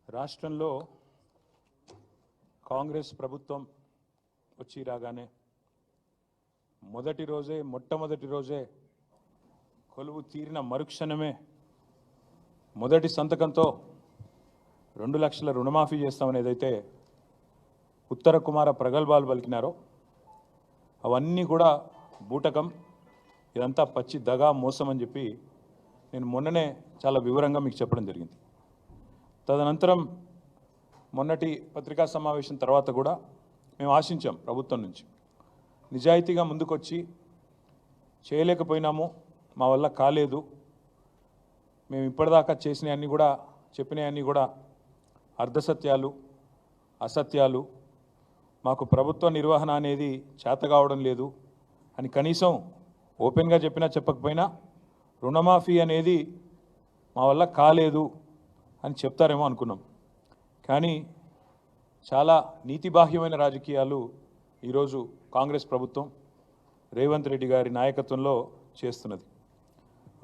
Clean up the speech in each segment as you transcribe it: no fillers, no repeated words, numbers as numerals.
రాష్ట్రంలో కాంగ్రెస్ ప్రభుత్వం వచ్చి రాగానే మొట్టమొదటి రోజే కొలువు తీరిన మరుక్షణమే మొదటి సంతకంతో 2 లక్షల రుణమాఫీ చేస్తామని ఏదైతే ఉత్తర కుమార ప్రగల్భాలు పలికినారో అవన్నీ కూడా బూటకం, ఇదంతా పచ్చి దగా మోసం అని చెప్పి నేను మొన్ననే చాలా వివరంగా మీకు చెప్పడం జరిగింది. తదనంతరం మొన్నటి పత్రికా సమావేశం తర్వాత కూడా మేము ఆశించాం ప్రభుత్వం నుంచి నిజాయితీగా ముందుకొచ్చి చేయలేకపోయినాము, మా వల్ల కాలేదు, మేము ఇప్పటిదాకా చేసినవన్నీ కూడా చెప్పినవన్నీ కూడా అర్ధసత్యాలు, అసత్యాలు, మాకు ప్రభుత్వ నిర్వహణ అనేది చేత కావడం లేదు అని కనీసం ఓపెన్గా చెప్పినా చెప్పకపోయినా రుణమాఫీ అనేది మా వల్ల కాలేదు అని చెప్తారేమో అనుకున్నాం. కానీ చాలా నీతిబాహ్యమైన రాజకీయాలు ఈరోజు కాంగ్రెస్ ప్రభుత్వం రేవంత్ రెడ్డి గారి నాయకత్వంలో చేస్తున్నది.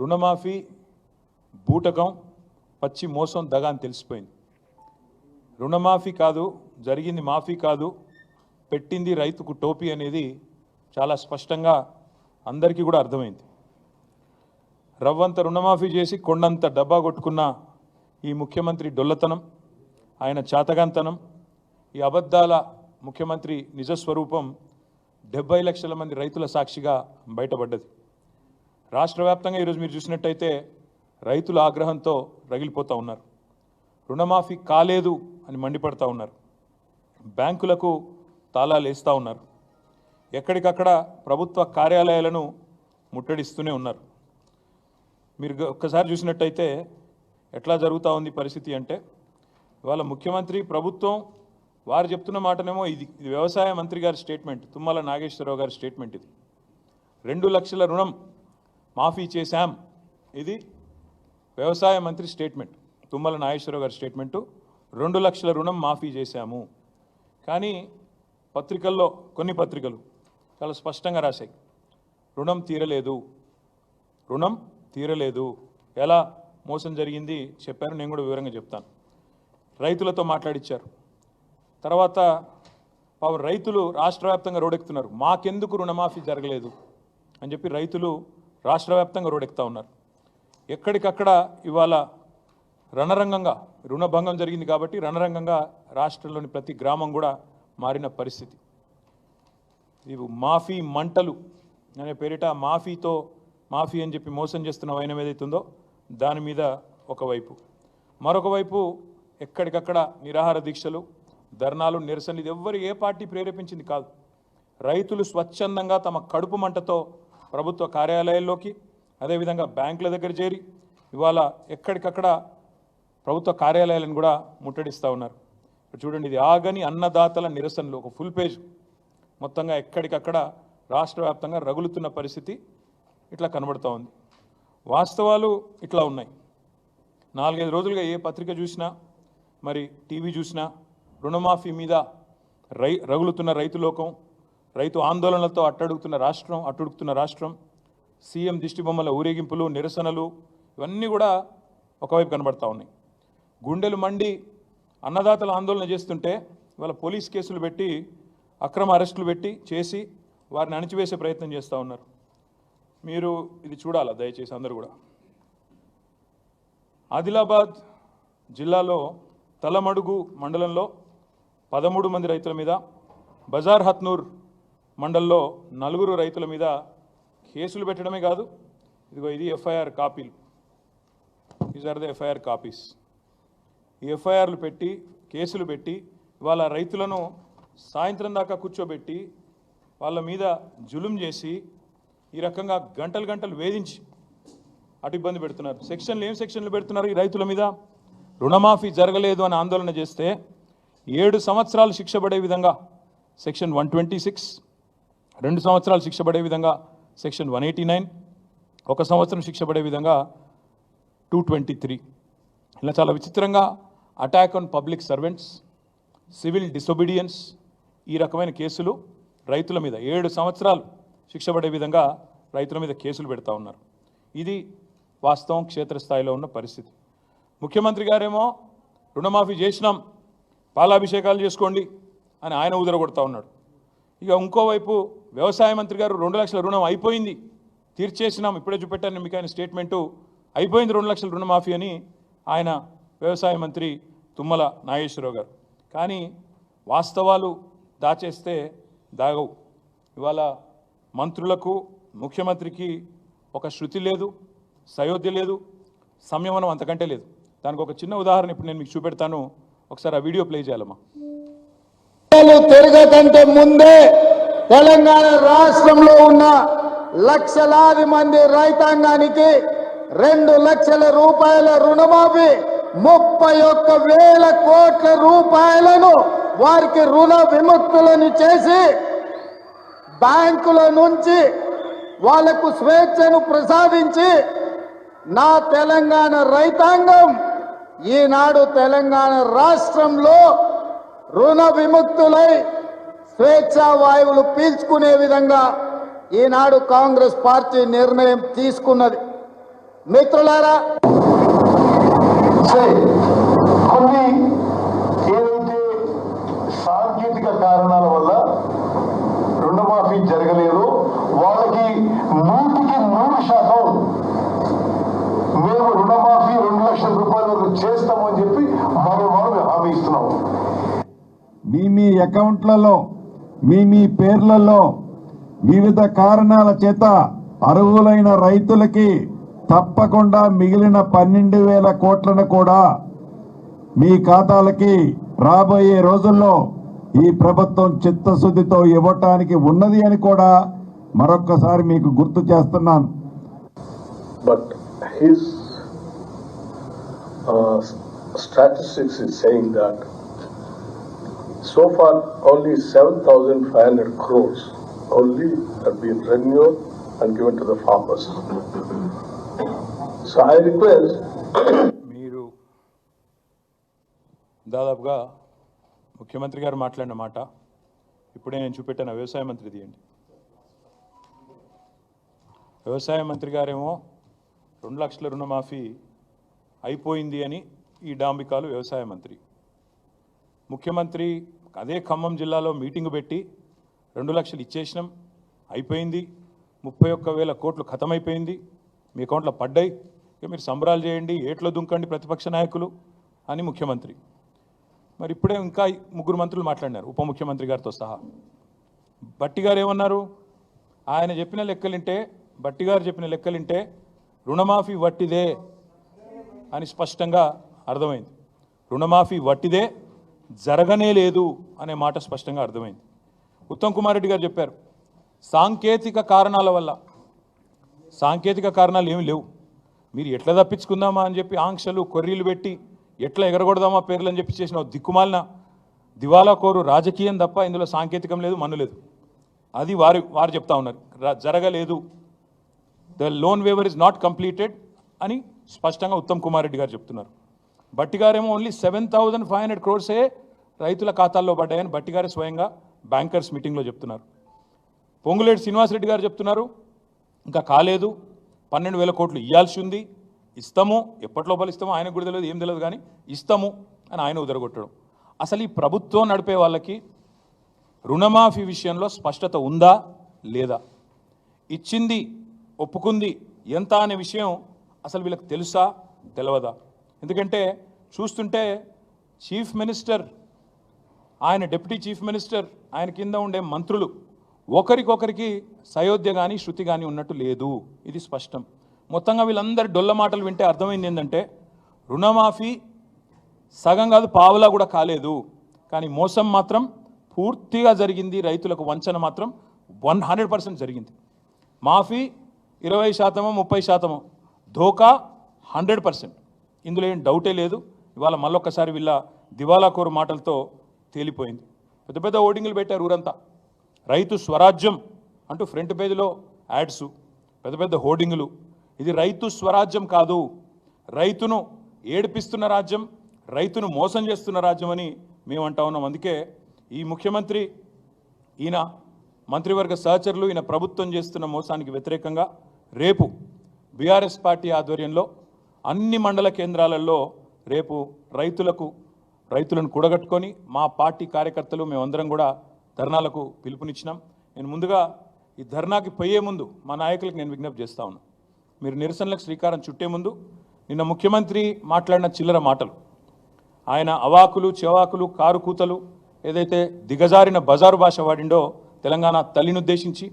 రుణమాఫీ బూటకం, పచ్చి మోసం, దగా అని తెలిసిపోయింది. రుణమాఫీ కాదు, జరిగింది మాఫీ కాదు, పెట్టింది రైతుకు టోపీ అనేది చాలా స్పష్టంగా అందరికీ కూడా అర్థమైంది. రవ్వంత రుణమాఫీ చేసి కొండంత డబ్బా కొట్టుకున్న ఈ ముఖ్యమంత్రి డొల్లతనం, ఆయన చాతగాంతనం, ఈ అబద్ధాల ముఖ్యమంత్రి నిజస్వరూపం 70 లక్షల మంది రైతుల సాక్షిగా బయటపడ్డది. రాష్ట్ర వ్యాప్తంగా ఈరోజు మీరు చూసినట్టయితే రైతుల ఆగ్రహంతో రగిలిపోతూ ఉన్నారు. రుణమాఫీ కాలేదు అని మండిపడతా ఉన్నారు. బ్యాంకులకు తాళాలు వేస్తూ ఉన్నారు. ఎక్కడికక్కడ ప్రభుత్వ కార్యాలయాలను ముట్టడిస్తూనే ఉన్నారు. మీరు ఒక్కసారి చూసినట్టయితే ఎట్లా జరుగుతూ ఉంది పరిస్థితి అంటే, ఇవాళ ముఖ్యమంత్రి ప్రభుత్వం వారు చెప్తున్న మాటనేమో ఇది వ్యవసాయ మంత్రి గారి స్టేట్మెంట్, తుమ్మల నాగేశ్వరరావు గారి స్టేట్మెంట్. ఇది 2 లక్షల రుణం మాఫీ చేశాం, ఇది వ్యవసాయ మంత్రి స్టేట్మెంట్, తుమ్మల నాగేశ్వరరావు గారి స్టేట్మెంటు. 2 లక్షల రుణం మాఫీ చేశాము. కానీ పత్రికల్లో కొన్ని పత్రికలు చాలా స్పష్టంగా రాశాయి, రుణం తీరలేదు, రుణం తీరలేదు. ఎలా మోసం జరిగింది చెప్పారు, నేను కూడా వివరంగా చెప్తాను. రైతులతో మాట్లాడిచ్చారు. తర్వాత రైతులు రాష్ట్ర వ్యాప్తంగా రోడెక్కుతున్నారు, మాకెందుకు రుణమాఫీ జరగలేదు అని చెప్పి రైతులు రాష్ట్ర వ్యాప్తంగా రోడెక్కుతూ ఉన్నారు. ఎక్కడికక్కడ ఇవాళ రణరంగంగా రుణభంగం జరిగింది కాబట్టి రణరంగంగా రాష్ట్రంలోని ప్రతి గ్రామం కూడా మారిన పరిస్థితి. ఇవి మాఫీ మంటలు అనే పేరిట మాఫీ అని చెప్పి మోసం చేస్తున్న వైనం ఏదైతుందో దాని మీద ఒకవైపు, మరొక వైపు ఎక్కడికక్కడ నిరాహార దీక్షలు, ధర్నాలు, నిరసనలు. ఇది ఎవ్వరు ఏ పార్టీ ప్రేరేపించింది కాదు. రైతులు స్వచ్ఛందంగా తమ కడుపు మంటతో ప్రభుత్వ కార్యాలయాల్లోకి, అదేవిధంగా బ్యాంకుల దగ్గర చేరి ఇవాళ ఎక్కడికక్కడ ప్రభుత్వ కార్యాలయాలను కూడా ముట్టడిస్తూ ఉన్నారు. చూడండి, ఇది ఆగని అన్నదాతల నిరసనలు, ఒక ఫుల్ పేజ్ మొత్తంగా ఎక్కడికక్కడ రాష్ట్ర వ్యాప్తంగా రగులుతున్న పరిస్థితి ఇట్లా కనబడుతూ ఉంది. వాస్తవాలు ఇట్లా ఉన్నాయి. 4-5 రోజులుగా ఏ పత్రిక చూసినా, మరి టీవీ చూసినా రుణమాఫీ మీద రగులుతున్న రైతు లోకం, రైతు ఆందోళనలతో అట్టుడుకుతున్న రాష్ట్రం, సీఎం దిష్టిబొమ్మల ఊరేగింపులు, నిరసనలు, ఇవన్నీ కూడా ఒకవైపు కనబడతా ఉన్నాయి. గుండెలు మండి అన్నదాతలు ఆందోళన చేస్తుంటే ఇవాళ పోలీస్ కేసులు పెట్టి, అక్రమ అరెస్టులు పెట్టి చేసి వారిని అణిచివేసే ప్రయత్నం చేస్తూ ఉన్నారు. మీరు ఇది చూడాలా దయచేసి అందరూ కూడా. ఆదిలాబాద్ జిల్లాలో తలమడుగు మండలంలో 13 మంది రైతుల మీద, బజార్ హత్నూర్ మండలంలో 4 రైతుల మీద కేసులు పెట్టడమే కాదు, ఇది ఎఫ్ఐఆర్ కాపీలు, these are the FIR copies. ఈ ఎఫ్ఐఆర్లు పెట్టి, కేసులు పెట్టి ఇవాళ రైతులను సాయంత్రం దాకా కూర్చోబెట్టి వాళ్ళ మీద జులుం చేసి ఈ రకంగా గంటలు వేధించి అటు ఇబ్బంది పెడుతున్నారు. ఏం సెక్షన్లు పెడుతున్నారు ఈ రైతుల మీద? రుణమాఫీ జరగలేదు అని ఆందోళన చేస్తే 7 సంవత్సరాలు శిక్ష పడే విధంగా సెక్షన్ 126, 2 సంవత్సరాలు శిక్ష పడే విధంగా సెక్షన్ 189, 1 సంవత్సరం శిక్ష పడే విధంగా 223. ఇలా చాలా విచిత్రంగా attack on public servants, civil disobedience, ఈ రకమైన కేసులు రైతుల మీద 7 సంవత్సరాలు శిక్ష పడే విధంగా రైతుల మీద కేసులు పెడతా ఉన్నారు. ఇది వాస్తవం క్షేత్రస్థాయిలో ఉన్న పరిస్థితి. ముఖ్యమంత్రి గారేమో రుణమాఫీ చేసినాం, పాలాభిషేకాలు చేసుకోండి అని ఆయన ఉదరగొడతా ఉన్నాడు. ఇక ఇంకోవైపు వ్యవసాయ మంత్రి గారు 2 లక్షల రుణం అయిపోయింది, తీర్చేసినాం, ఇప్పుడే చూపెట్టాను మీకు ఆయన స్టేట్మెంటు, అయిపోయింది 2 లక్షల రుణమాఫీ అని ఆయన వ్యవసాయ మంత్రి తుమ్మల నాగేశ్వరరావు గారు. కానీ వాస్తవాలు దాచేస్తే దాగవు. ఇవాళ మంత్రులకు ముఖ్యమంత్రికి ఒక శృతి లేదు, సయోధ్య లేదు, సంయమనం అంతకంటే లేదు. దానికి ఒక చిన్న ఉదాహరణ ఇప్పుడు నేను మీకు చూపెడతాను, ఒకసారి ఆ వీడియో ప్లే చేయాలమ్మా. తిరగకంటే ముందే తెలంగాణ రాష్ట్రంలో ఉన్న లక్షలాది మంది రైతాంగానికి 2 లక్షల రూపాయల రుణమాఫీ, 31,000 కోట్ల రూపాయలను వారికి రుణ విముక్తులను చేసి బ్యాంకుల నుంచి వాళ్లకు స్వేచ్ఛను ప్రసాదించి నా తెలంగాణ రైతాంగం ఈనాడు తెలంగాణ రాష్ట్రంలో రుణ విముక్తులై స్వేచ్ఛా వాయువులు పీల్చుకునే విధంగా ఈనాడు కాంగ్రెస్ పార్టీ నిర్ణయం తీసుకున్నది. మిత్రులారా, కొన్ని ఏదైతే సాంకేతిక కారణాల వల్ల రుణమాఫీ జరగలేదు, వాళ్ళకి 100% మేము రుణమాఫీ 2 లక్షల రూపాయల వరకు చేస్తామని చెప్పి మనం హామీ ఇస్తున్నాము. మీ అకౌంట్లలో మీ పేర్లలో వివిధ కారణాల చేత అర్హులైన రైతులకి తప్పకుండా మిగిలిన 12,000 కోట్లను కూడా మీ ఖాతాలకి రాబోయే రోజుల్లో ఈ ప్రభుత్వం చిత్తశుద్ధితో ఇవ్వటానికి ఉన్నది అని కూడా మరొక్కసారి మీకు గుర్తు చేస్తున్నాను. But his statistics is saying that so far only 7,500 crores only have been renewed and given to the farmers. So I request మీరు దాదాపుగా ముఖ్యమంత్రి గారు మాట్లాడిన మాట ఇప్పుడే నేను చూపెట్టాను. వ్యవసాయ మంత్రి తీయండి. వ్యవసాయ మంత్రి గారేమో 2 లక్షల రుణమాఫీ అయిపోయింది అని ఈ డాంబికాలు వ్యవసాయ మంత్రి. ముఖ్యమంత్రి అదే ఖమ్మం జిల్లాలో మీటింగ్ పెట్టి 2 లక్షలు ఇచ్చేసినాం, అయిపోయింది, 31,000 కోట్లు ఖతమైపోయింది, మీ అకౌంట్లో పడ్డాయి, ఇక మీరు సంబరాలు చేయండి, ఏట్లో దుంకండి ప్రతిపక్ష నాయకులు అని ముఖ్యమంత్రి. మరి ఇప్పుడే ఇంకా 3 మంత్రులు మాట్లాడినారు, ఉప ముఖ్యమంత్రి గారితో సహా. బట్టి గారు ఏమన్నారు? ఆయన చెప్పిన లెక్కలింటే, బట్టి గారు చెప్పిన లెక్కలింటే రుణమాఫీ వట్టిదే అని స్పష్టంగా అర్థమైంది. రుణమాఫీ వట్టిదే, జరగనే లేదు అనే మాట స్పష్టంగా అర్థమైంది. ఉత్తమ్ కుమార్ రెడ్డి గారు చెప్పారు సాంకేతిక కారణాల వల్ల. సాంకేతిక కారణాలు ఏమి లేవు, మీరు ఎట్లా తప్పించుకుందామా అని చెప్పి ఆంక్షలు కొర్రీలు పెట్టి ఎట్లా ఎగరగొడదామా పేర్లు అని చెప్పి చేసిన దిక్కుమాలిన దివాలా కోరు రాజకీయం తప్ప ఇందులో సాంకేతికం లేదు, మన్ను లేదు. అది వారు చెప్తా ఉన్నారు, జరగలేదు, the loan waiver is not completed అని స్పష్టంగా ఉత్తమ్ కుమార్ రెడ్డి గారు చెప్తున్నారు. బట్టి గారేమో ఓన్లీ 7,500 క్రోర్సే రైతుల ఖాతాల్లో పడ్డాయని బట్టి గారే స్వయంగా బ్యాంకర్స్ మీటింగ్లో చెప్తున్నారు. పొంగులేటి శ్రీనివాసరెడ్డి గారు చెప్తున్నారు ఇంకా కాలేదు, 12,000 కోట్లు ఇవ్వాల్సి ఉంది, ఇస్తాము, ఎప్పటిలోపల ఇస్తామో ఆయనకు కూడా తెలియదు, ఏం తెలియదు, కానీ ఇస్తాము అని ఆయన ఉదరగొట్టడం. అసలు ఈ ప్రభుత్వం నడిపే వాళ్ళకి రుణమాఫీ విషయంలో స్పష్టత ఉందా లేదా? ఇచ్చింది, ఒప్పుకుంది ఎంత అనే విషయం అసలు వీళ్ళకి తెలుసా తెలియదా? ఎందుకంటే చూస్తుంటే చీఫ్ మినిస్టర్, ఆయన డిప్యూటీ చీఫ్ మినిస్టర్, ఆయన కింద ఉండే మంత్రులు ఒకరికొకరికి సయోధ్య కానీ శృతి కానీ ఉన్నట్టు లేదు, ఇది స్పష్టం. మొత్తంగా వీళ్ళందరి డొల్ల మాటలు వింటే అర్థమైంది ఏంటంటే రుణమాఫీ సగం కాదు పావులా కూడా కాలేదు, కానీ మోసం మాత్రం పూర్తిగా జరిగింది, రైతులకు వంచన మాత్రం 100% జరిగింది. మాఫీ 20%, 30%, ధోకా 100%, ఇందులో ఏం డౌటే లేదు. ఇవాళ మళ్ళొక్కసారి వీళ్ళ దివాలా కోరు మాటలతో తేలిపోయింది. పెద్ద పెద్ద హోర్డింగ్లు పెట్టారు ఊరంతా, రైతు స్వరాజ్యం అంటూ ఫ్రంట్ పేజీలో యాడ్స్, పెద్ద పెద్ద హోర్డింగులు. ఇది రైతు స్వరాజ్యం కాదు, రైతును ఏడిపిస్తున్న రాజ్యం, రైతును మోసం చేస్తున్న రాజ్యం అని మేము అంటా ఉన్నాం. అందుకే ఈ ముఖ్యమంత్రి, ఈయన మంత్రివర్గ సహచరులు, ఈయన ప్రభుత్వం చేస్తున్న మోసానికి వ్యతిరేకంగా రేపు బీఆర్ఎస్ పార్టీ ఆధ్వర్యంలో అన్ని మండల కేంద్రాలలో రేపు రైతులను కూడగట్టుకొని మా పార్టీ కార్యకర్తలు మేమందరం కూడా ధర్నాలకు పిలుపునిచ్చినాం. నేను ముందుగా ఈ ధర్నాకి పోయే ముందు మా నాయకులకు నేను విజ్ఞప్తి చేస్తా ఉన్నాను. మీరు నిరసనలకు శ్రీకారం చుట్టే ముందు నిన్న ముఖ్యమంత్రి మాట్లాడిన చిల్లర మాటలు, ఆయన అవాకులు చెవాకులు కారు కూతలు ఏదైతే దిగజారిన బజారు భాష వాడిండో తెలంగాణ తల్లిని ఉద్దేశించి,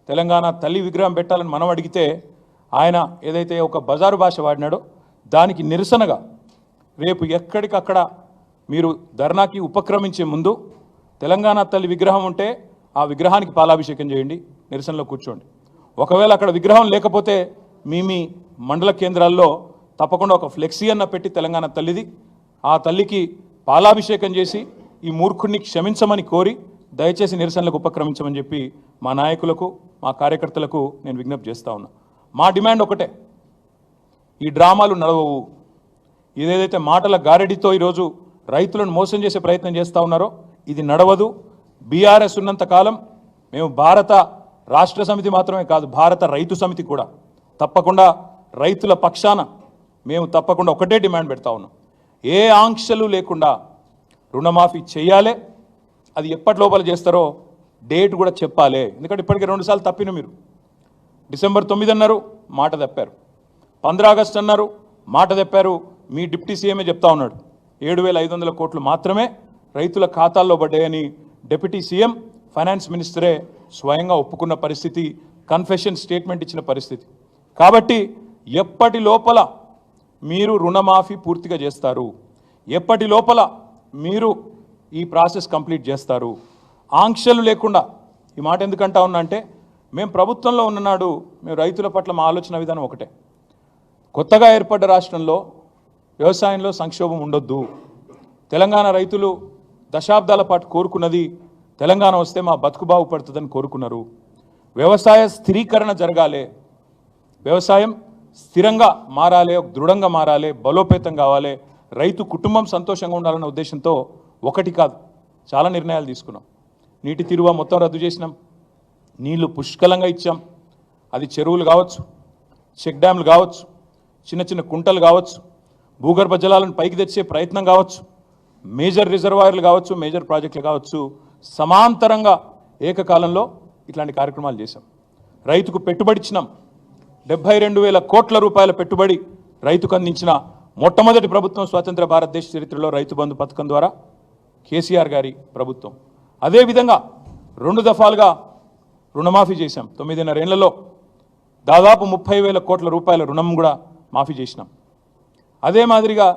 తెలంగాణ తల్లి విగ్రహం పెట్టాలని మనం అడిగితే ఆయన ఏదైతే ఒక బజారు భాష వాడినాడో దానికి నిరసనగా రేపు ఎక్కడికక్కడ మీరు ధర్నాకి ఉపక్రమించే ముందు తెలంగాణ తల్లి విగ్రహం ఉంటే ఆ విగ్రహానికి పాలాభిషేకం చేయండి, నిరసనలో కూర్చోండి. ఒకవేళ అక్కడ విగ్రహం లేకపోతే మీ మండల కేంద్రాల్లో తప్పకుండా ఒక ఫ్లెక్సీ అన్న పెట్టి తెలంగాణ తల్లిది ఆ తల్లికి పాలాభిషేకం చేసి ఈ మూర్ఖుడిని క్షమించమని కోరి దయచేసి నిరసనలకు ఉపక్రమించమని చెప్పి మా నాయకులకు మా కార్యకర్తలకు నేను విజ్ఞప్తి చేస్తా ఉన్నా. మా డిమాండ్ ఒకటే, ఈ డ్రామాలు నడవవు. ఇదేదైతే మాటల గారడితో ఈరోజు రైతులను మోసం చేసే ప్రయత్నం చేస్తూ ఉన్నారో ఇది నడవదు. బీఆర్ఎస్ ఉన్నంత కాలం మేము భారత రాష్ట్ర సమితి మాత్రమే కాదు, భారత రైతు సమితి కూడా తప్పకుండా రైతుల పక్షాన మేము తప్పకుండా ఒకటే డిమాండ్ పెడతా ఉన్నాం. ఏ ఆంక్షలు లేకుండా రుణమాఫీ చేయాలి. అది ఎప్పటి లోపల చేస్తారో డేట్ కూడా చెప్పాలి. ఎందుకంటే ఇప్పటికే 2 సార్లు తప్పిన మీరు. డిసెంబర్ 9 అన్నారు, మాట తప్పారు. 15 ఆగస్టు అన్నారు, మాట తప్పారు. మీ డిప్యూటీ సీఎంఏ చెప్తా ఉన్నాడు 7,500 కోట్లు మాత్రమే రైతుల ఖాతాల్లో పడ్డాయని డిప్యూటీ సీఎం ఫైనాన్స్ మినిస్టరే స్వయంగా ఒప్పుకున్న పరిస్థితి, కన్ఫెషన్ స్టేట్మెంట్ ఇచ్చిన పరిస్థితి. కాబట్టి ఎప్పటి లోపల మీరు రుణమాఫీ పూర్తిగా చేస్తారు, ఎప్పటి లోపల మీరు ఈ ప్రాసెస్ కంప్లీట్ చేస్తారు, ఆంక్షలు లేకుండా. ఈ మాట ఎందుకంటా ఉన్నా అంటే మేము ప్రభుత్వంలో ఉన్ననాడు మేము రైతుల పట్ల మా ఆలోచన విధానం ఒకటే, కొత్తగా ఏర్పడ్డ రాష్ట్రంలో వ్యవసాయంలో సంక్షోభం ఉండొద్దు. తెలంగాణ రైతులు దశాబ్దాల పాటు కోరుకున్నది తెలంగాణ వస్తే మా బతుకు బాగుపడుతుందని కోరుకున్నారు. వ్యవసాయ స్థిరీకరణ జరగాలి, వ్యవసాయం స్థిరంగా మారాలి, దృఢంగా మారాలి, బలోపేతం కావాలి, రైతు కుటుంబం సంతోషంగా ఉండాలన్న ఉద్దేశంతో ఒకటి కాదు చాలా నిర్ణయాలు తీసుకున్నాం. నీటి తీరువ మొత్తం రద్దు చేసినాం, నీళ్లు పుష్కలంగా ఇచ్చాం. అది చెరువులు కావచ్చు, చెక్ డ్యామ్లు కావచ్చు, చిన్న చిన్న కుంటలు కావచ్చు, భూగర్భ జలాలను పైకి తెచ్చే ప్రయత్నం కావచ్చు, మేజర్ రిజర్వాయర్లు కావచ్చు, మేజర్ ప్రాజెక్టులు కావచ్చు, సమాంతరంగా ఏకకాలంలో ఇట్లాంటి కార్యక్రమాలు చేశాం. రైతుకు పెట్టుబడి ఇచ్చినాం. 72,000 కోట్ల రూపాయల పెట్టుబడి రైతుకు అందించిన మొట్టమొదటి ప్రభుత్వం స్వతంత్ర భారతదేశ చరిత్రలో రైతు బంధు పథకం ద్వారా కేసీఆర్ గారి ప్రభుత్వం. అదేవిధంగా 2 దఫాలుగా రుణమాఫీ చేశాం. 9.5 ఏళ్లలో దాదాపు 30,000 కోట్ల రూపాయల రుణం కూడా మాఫీ చేసినాం. అదే మాదిరిగా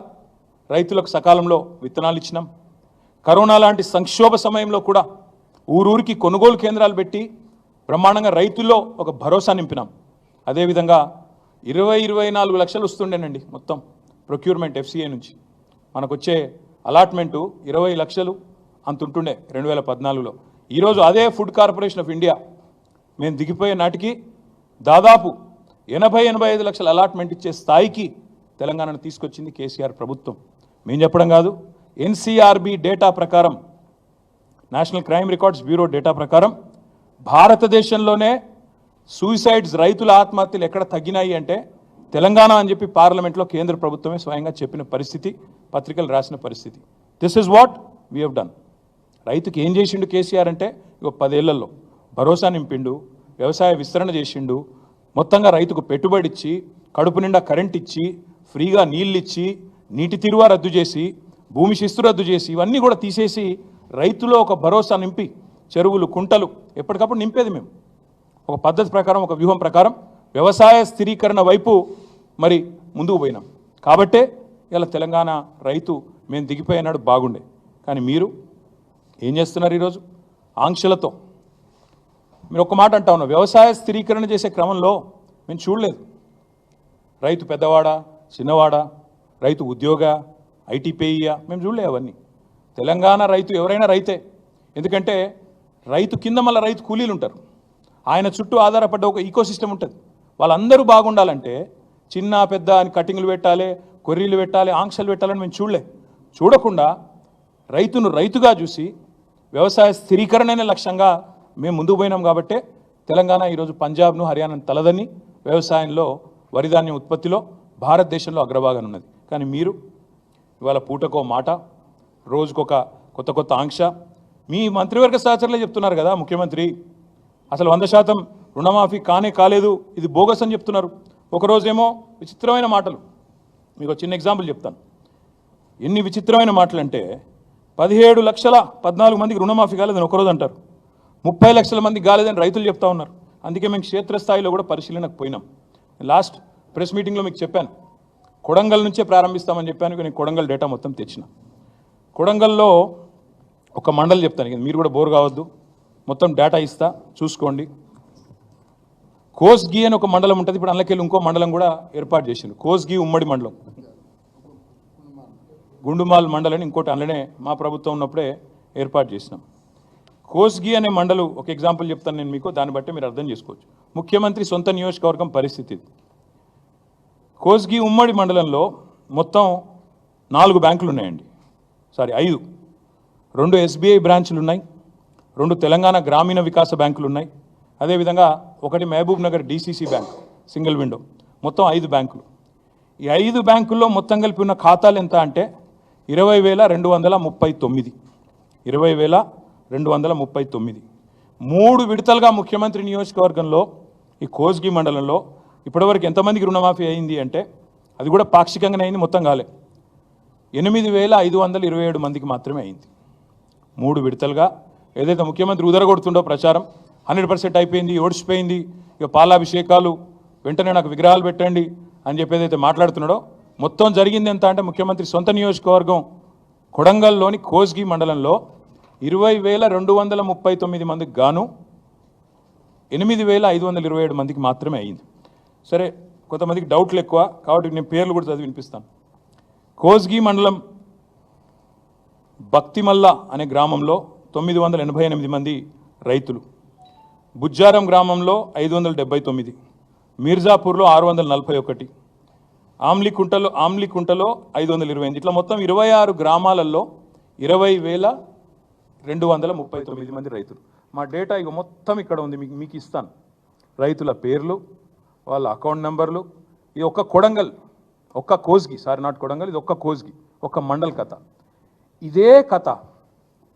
రైతులకు సకాలంలో విత్తనాలు ఇచ్చినాం. కరోనా లాంటి సంక్షోభ సమయంలో కూడా ఊరూరికి కొనుగోలు కేంద్రాలు పెట్టి బ్రహ్మాండంగా రైతుల్లో ఒక భరోసా నింపినాం. అదేవిధంగా 24 లక్షలు వస్తుండేనండి మొత్తం ప్రొక్యూర్మెంట్ FCI నుంచి. మనకు వచ్చే అలాట్మెంటు 20 లక్షలు అంత ఉంటుండే 2014లో. ఈరోజు అదే ఫుడ్ కార్పొరేషన్ ఆఫ్ ఇండియా మేము దిగిపోయే నాటికి దాదాపు 80-85 లక్షల అలాట్మెంట్ ఇచ్చే స్థాయికి తెలంగాణను తీసుకొచ్చింది కేసీఆర్ ప్రభుత్వం. మేము చెప్పడం కాదు, NCRB డేటా ప్రకారం, national crime records bureau data ప్రకారం భారతదేశంలోనే సూసైడ్స్, రైతుల ఆత్మహత్యలు ఎక్కడ తగ్గినాయి అంటే తెలంగాణ అని చెప్పి పార్లమెంట్లో కేంద్ర ప్రభుత్వమే స్వయంగా చెప్పిన పరిస్థితి, పత్రికలు రాసిన పరిస్థితి. This is what we have done. రైతుకి ఏం చేసిండు కేసీఆర్ అంటే ఇక 10 ఏళ్లలో భరోసా నింపిండు, వ్యవసాయ విస్తరణ చేసిండు, మొత్తంగా రైతుకు పెట్టుబడి ఇచ్చి, కడుపు నిండా కరెంట్ ఇచ్చి, ఫ్రీగా నీళ్ళు ఇచ్చి, నీటి తీరువ రద్దు చేసి, భూమి శిస్తు రద్దు చేసి, ఇవన్నీ కూడా తీసేసి రైతులో ఒక భరోసా నింపి, చెరువులు కుంటలు ఎప్పటికప్పుడు నింపేది మేము. ఒక పద్ధతి ప్రకారం, ఒక వ్యూహం ప్రకారం వ్యవసాయ స్థిరీకరణ వైపు మరి ముందుకు పోయినాం. కాబట్టే ఇలా తెలంగాణ రైతు మేము దిగిపోయినాడు బాగుండే. కానీ మీరు ఏం చేస్తున్నారు ఈరోజు? ఆంక్షలతో. మీరు ఒక మాట అంటా ఉన్నారు, వ్యవసాయ స్థిరీకరణ చేసే క్రమంలో మేము చూడలేదు. రైతు పెద్దవాడా, చిన్నవాడా, రైతు ఉద్యోగ, ITPIయా, మేము చూడలే అవన్నీ. తెలంగాణ రైతు ఎవరైనా రైతే. ఎందుకంటే రైతు కింద మళ్ళీ రైతు కూలీలు ఉంటారు, ఆయన చుట్టూ ఆధారపడ్డ ఒక ఈకోసిస్టమ్ ఉంటుంది. వాళ్ళందరూ బాగుండాలంటే చిన్న పెద్ద అని కటింగ్లు పెట్టాలి, కొర్రీలు పెట్టాలి, ఆంక్షలు పెట్టాలని మేము చూడకుండా రైతును రైతుగా చూసి వ్యవసాయ స్థిరీకరణనే లక్ష్యంగా మేము ముందుకు పోయినాం. కాబట్టే తెలంగాణ ఈరోజు పంజాబ్ను, హర్యానాను తలదని వ్యవసాయంలో, వరిధాన్యం ఉత్పత్తిలో భారతదేశంలో అగ్రభాగాన ఉన్నది. కానీ మీరు ఇవాళ పూటకో మాట, రోజుకొక కొత్త కొత్త ఆంక్ష. మీ మంత్రివర్గ సహచరులే చెప్తున్నారు కదా ముఖ్యమంత్రి అసలు 100% రుణమాఫీ కానే కాలేదు, ఇది బోగస్ అని చెప్తున్నారు. ఒకరోజేమో విచిత్రమైన మాటలు. మీకు ఒక చిన్న ఎగ్జాంపుల్ చెప్తాను. ఎన్ని విచిత్రమైన మాటలు అంటే 17,14 మందికి రుణమాఫీ కాలేదని ఒకరోజు అంటారు, 30 లక్షల మందికి కాలేదని రైతులు చెప్తా ఉన్నారు. అందుకే మేము క్షేత్రస్థాయిలో కూడా పరిశీలనకు పోయినాం. లాస్ట్ ప్రెస్ మీటింగ్లో మీకు చెప్పాను, కొడంగల్ నుంచే ప్రారంభిస్తామని చెప్పాను. నేను కొడంగల్ డేటా మొత్తం తెచ్చిన. కొడంగల్లో ఒక మండలి చెప్తాను, మీరు కూడా బోర్ కావద్దు, మొత్తం డేటా ఇస్తా చూసుకోండి. కోస్గి అని ఒక మండలం ఉంటుంది, ఇప్పుడు అందులోకెళ్ళి ఇంకో మండలం కూడా ఏర్పాటు చేసింది, కోస్గి ఉమ్మడి మండలం. గుండుమాల్ మండలం అని ఇంకోటి అందులోనే మా ప్రభుత్వం ఉన్నప్పుడే ఏర్పాటు చేసినాం. కోస్గి అనే మండలం ఒక ఎగ్జాంపుల్ చెప్తాను నేను మీకు, దాన్ని బట్టి మీరు అర్థం చేసుకోవచ్చు. ముఖ్యమంత్రి సొంత నియోజకవర్గం పరిస్థితి. కోస్గి ఉమ్మడి మండలంలో మొత్తం 4 బ్యాంకులు ఉన్నాయండి, 5. 2 SBI బ్రాంచ్లు ఉన్నాయి, 2 తెలంగాణ గ్రామీణ వికాస బ్యాంకులు ఉన్నాయి, అదేవిధంగా 1 Mahabubnagar DCC bank single window, మొత్తం 5 బ్యాంకులు. ఈ 5 బ్యాంకుల్లో మొత్తం కలిపి ఉన్న ఖాతాలు ఎంత అంటే 20,239. 20,239. 3 విడతలుగా ముఖ్యమంత్రి నియోజకవర్గంలో ఈ కోస్గి మండలంలో ఇప్పటివరకు ఎంతమందికి రుణమాఫీ అయింది అంటే, అది కూడా పాక్షికంగానే అయింది, మొత్తం కాలే, 8,527 మందికి మాత్రమే అయింది. 3 విడతలుగా. ఏదైతే ముఖ్యమంత్రి ఉదరగొడుతుండో ప్రచారం 100% అయిపోయింది, ఓడిచిపోయింది, ఇక పాలాభిషేకాలు, వెంటనే నాకు విగ్రహాలు పెట్టండి అని చెప్పి ఏదైతే మాట్లాడుతున్నాడో, మొత్తం జరిగింది ఎంత అంటే ముఖ్యమంత్రి సొంత నియోజకవర్గం కొడంగల్లోని కోస్గి మండలంలో 20,239 మందికి గాను 8,527 మందికి మాత్రమే అయింది. సరే, కొంతమందికి డౌట్లు ఎక్కువ కాబట్టి నేను పేర్లు కూడా చదివి వినిపిస్తాను. కోస్గి మండలం భక్తిమల్ల అనే గ్రామంలో 988 మంది రైతులు, బుజ్జారం గ్రామంలో 579, మీర్జాపూర్లో 641, ఆమ్లికుంటలో 528, ఇట్లా మొత్తం 26 గ్రామాలలో 20,239 మంది రైతులు. మా డేటా ఇక మొత్తం ఇక్కడ ఉంది, మీకు ఇస్తాను. రైతుల పేర్లు, వాళ్ళ అకౌంట్ నెంబర్లు. ఇది ఒక్క కొడంగల్, ఒక్క కోస్గి, నాట్ కొడంగల్, ఇది ఒక్క కోస్గి, ఒక్క మండల్ కథ. ఇదే కథ,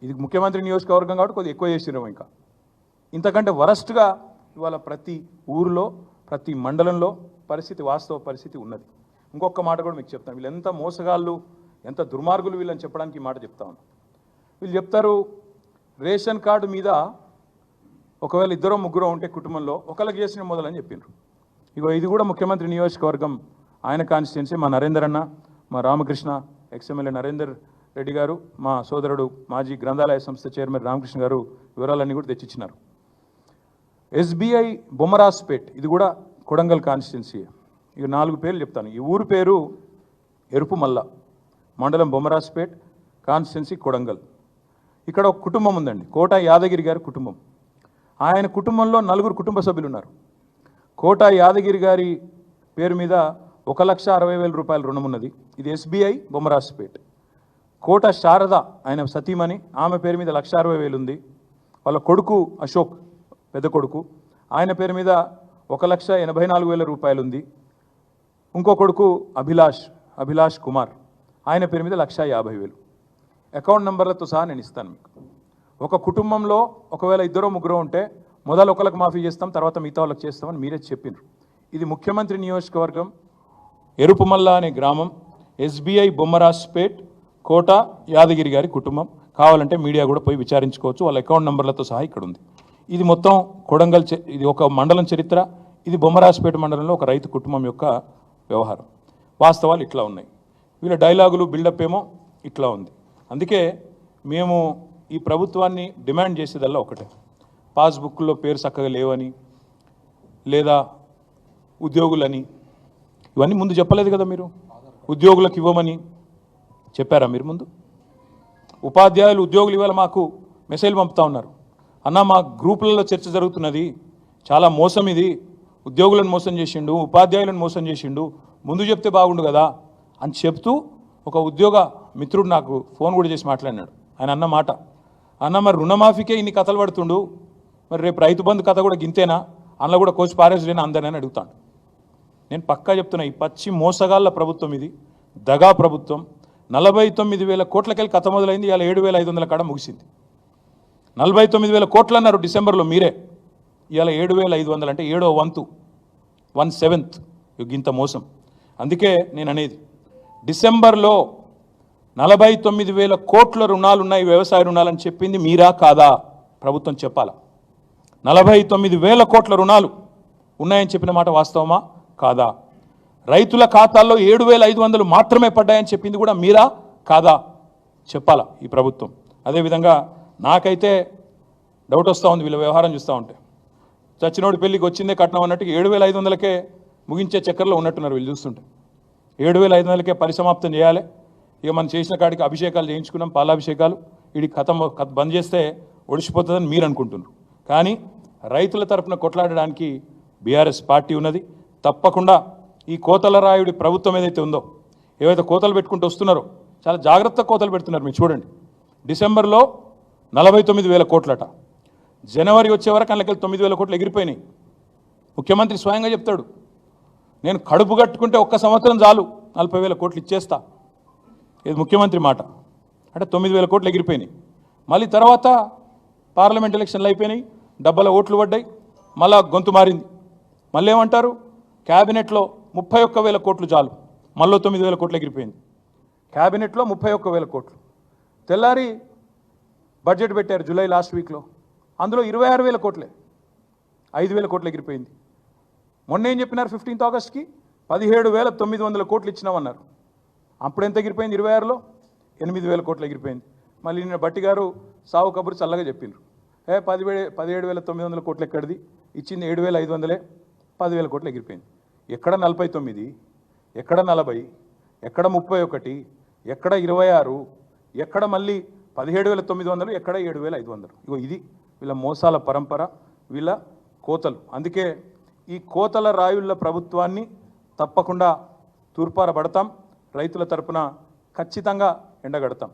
ఇది ముఖ్యమంత్రి నియోజకవర్గం కాబట్టి కొద్దిగా ఎక్కువ చేసినాము. ఇంకా ఇంతకంటే వరస్ట్గా ఇవాళ ప్రతి ఊరిలో ప్రతి మండలంలో పరిస్థితి, వాస్తవ పరిస్థితి ఉన్నది. ఇంకొక మాట కూడా మీకు చెప్తాను, వీళ్ళు ఎంత మోసగాళ్ళు, ఎంత దుర్మార్గులు వీళ్ళని చెప్పడానికి ఈ మాట చెప్తా ఉన్నాను. వీళ్ళు చెప్తారు రేషన్ కార్డు మీద ఒకవేళ 2-3 ఉంటే కుటుంబంలో ఒకళ్ళకి చేసిన మొదలని చెప్పిండ్రు. ఇగో ఇది కూడా ముఖ్యమంత్రి నియోజకవర్గం, ఆయన కాన్స్టిట్యున్సీ. మా నరేందర్ అన్న, మా రామకృష్ణ ఎక్స్ఎమ్మెల్యే నరేందర్ రెడ్డి గారు, మా సోదరుడు మాజీ గ్రంథాలయ సంస్థ చైర్మన్ రామకృష్ణ గారు వివరాలన్నీ కూడా తెచ్చిచ్చినారు. SBI బొమ్మరాజ్పేట్, ఇది కూడా కొడంగల్ కాన్స్టిట్యున్సీ. ఇక 4 పేర్లు చెప్తాను. ఈ ఊరు పేరు ఎరుపుమల్ల, మండలం బొమ్మరాజ్పేట్, కాన్స్టిట్యున్సీ కొడంగల్. ఇక్కడ ఒక కుటుంబం ఉందండి, కోట యాదగిరి గారి కుటుంబం. ఆయన కుటుంబంలో 4 కుటుంబ సభ్యులు ఉన్నారు. కోట యాదగిరి గారి పేరు మీద 1,60,000 రూపాయల రుణం ఉన్నది, ఇది SBI బొమ్మరాజ్పేట్. కోట శారద ఆయన సతీమణి, ఆమె పేరు మీద 1,60,000 ఉంది. వాళ్ళ కొడుకు అశోక్, పెద్ద కొడుకు, ఆయన పేరు మీద 1,84,000 రూపాయలు ఉంది. ఇంకో కొడుకు అభిలాష్ కుమార్, ఆయన పేరు మీద 1,50,000. అకౌంట్ నెంబర్లతో సహా నేను ఇస్తాను మీకు. ఒక కుటుంబంలో ఒకవేళ 2-3 ఉంటే మొదలు ఒకరికి మాఫీ చేస్తాం, తర్వాత మిగతా వాళ్ళకి చేస్తామని మీరే చెప్పినారు. ఇది ముఖ్యమంత్రి నియోజకవర్గం ఎరుపుమల్ల అనే గ్రామం, SBI బొమ్మరాజ్పేట్, కోట యాదగిరి గారి కుటుంబం. కావాలంటే మీడియా కూడా పోయి విచారించుకోవచ్చు, వాళ్ళ అకౌంట్ నెంబర్లతో సహా ఇక్కడ ఉంది. ఇది మొత్తం కొడంగల్, ఇది ఒక మండలం చరిత్ర. ఇది బొమ్మరాజ్పేట మండలంలో ఒక రైతు కుటుంబం యొక్క వ్యవహారం. వాస్తవాలు ఇట్లా ఉన్నాయి, వీళ్ళ డైలాగులు బిల్డప్ ఏమో ఇట్లా ఉంది. అందుకే మేము ఈ ప్రభుత్వాన్ని డిమాండ్ చేసేదల్లా ఒకటే, పాస్బుక్లో పేరు చక్కగా లేవని, లేదా ఉద్యోగులని, ఇవన్నీ ముందు చెప్పలేదు కదా మీరు. ఉద్యోగులకు ఇవ్వమని చెప్పారా మీరు ముందు? ఉపాధ్యాయులు ఉద్యోగులు ఇవాళ మాకు మెసేజ్ పంపుతా ఉన్నారు, అన్న మా గ్రూపులలో చర్చ జరుగుతున్నది, చాలా మోసం ఇది, ఉద్యోగులను మోసం చేసిండు, ఉపాధ్యాయులను మోసం చేసిండు, ముందు చెప్తే బాగుండు కదా అని చెప్తూ ఒక ఉద్యోగ మిత్రుడు నాకు ఫోన్ కూడా చేసి మాట్లాడినాడు. ఆయన అన్న మాట, అన్న మరి రుణమాఫీకే ఇన్ని కథలు పడుతుండు, మరి రేపు రైతు బంధు కథ కూడా గింతేనా, అందులో కూడా కోచి పారేసుడేనా అందరిని అడుగుతాను. నేను పక్కా చెప్తున్నా, ఈ పచ్చి మోసగాళ్ళ ప్రభుత్వం ఇది, దగా ప్రభుత్వం. 49,000 కోట్లకెళ్ళి కథ మొదలైంది. ఇవాళ 7,500 కాడ ముగిసింది. 49,000 కోట్లు అన్నారు డిసెంబర్లో మీరే. ఇవాళ 7,500 అంటే 7వ వంతు, 1/7 ఇంత మోసం. అందుకే నేను అనేది డిసెంబర్లో 49,000 కోట్ల రుణాలు ఉన్నాయి, వ్యవసాయ రుణాలని చెప్పింది మీరా కాదా? ప్రభుత్వం చెప్పాలా. 49,000 కోట్ల రుణాలు ఉన్నాయని చెప్పిన మాట వాస్తవమా కాదా? రైతుల ఖాతాల్లో 7,500 మాత్రమే పడ్డాయని చెప్పింది కూడా మీరా కాదా? చెప్పాలా ఈ ప్రభుత్వం. అదేవిధంగా నాకైతే డౌట్ వస్తూ ఉంది వీళ్ళ వ్యవహారం చూస్తూ ఉంటే. చచ్చినోడి పెళ్ళికి వచ్చిందే కట్నం అన్నట్టు 7,500కే ముగించే చక్కర్లో ఉన్నట్టున్నారు వీళ్ళు చూస్తుంటే. 7,500కే పరిసమాప్తం చేయాలి. ఇక మనం చేసిన కాడికి అభిషేకాలు చేయించుకున్నాం, పాలాభిషేకాలు. ఇది కథ బంద్ చేస్తే ఒడిసిపోతుందని మీరు అనుకుంటున్నారు. కానీ రైతుల తరపున కొట్లాడడానికి బీఆర్ఎస్ పార్టీ ఉన్నది. తప్పకుండా ఈ కోతల రాయుడి ప్రభుత్వం ఏదైతే ఉందో, ఏవైతే కోతలు పెట్టుకుంటూ వస్తున్నారో చాలా జాగ్రత్త కోతలు పెడుతున్నారు. మీరు చూడండి, డిసెంబర్లో 49,000 కోట్లట, జనవరి వచ్చే వరకు అందులోకి 9,000 కోట్లు ఎగిరిపోయినాయి. ముఖ్యమంత్రి స్వయంగా చెప్తాడు, నేను కడుపు కట్టుకుంటే ఒక్క సంవత్సరం చాలు 40,000 కోట్లు ఇచ్చేస్తా. ఇది ముఖ్యమంత్రి మాట. అంటే 9,000 కోట్లు ఎగిరిపోయినాయి. మళ్ళీ తర్వాత పార్లమెంట్ ఎలక్షన్లు అయిపోయినాయి, డబ్బల ఓట్లు పడ్డాయి, మళ్ళా గొంతు మారింది. మళ్ళీ ఏమంటారు, క్యాబినెట్లో 31,000 కోట్లు చాలు, మళ్ళీ 9,000 కోట్లు ఎగిరిపోయింది. క్యాబినెట్లో 31,000 కోట్లు. తెల్లారి బడ్జెట్ పెట్టారు జూలై లాస్ట్ వీక్లో, అందులో 26,000 కోట్లే, 5,000 కోట్లు ఎగిరిపోయింది. మొన్న ఏం చెప్పినారు, 15th ఆగస్ట్కి 17,900 కోట్లు ఇచ్చినామన్నారు. అప్పుడు ఎంత ఎగిరిపోయింది? 26లో 8,000 కోట్లు ఎగిరిపోయింది. మళ్ళీ నిన్న బట్టి గారు సావు కబురు చల్లగా చెప్పిండ్రు, 17,900 కోట్లు ఎక్కడిది, ఇచ్చింది 7,500, 10,000 కోట్లు ఎగిరిపోయింది. ఎక్కడ 49, ఎక్కడ 40, ఎక్కడ 31, ఎక్కడ 26, ఎక్కడ మళ్ళీ 17,900, ఎక్కడ 7,500. ఇగో ఇది వీళ్ళ మోసాల పరంపర, వీళ్ళ కోతలు. అందుకే ఈ కోతల రాయుళ్ళ ప్రభుత్వాన్ని తప్పకుండా తూర్పారబడతాం, రైతుల తరపున ఖచ్చితంగా ఎండగడతాం.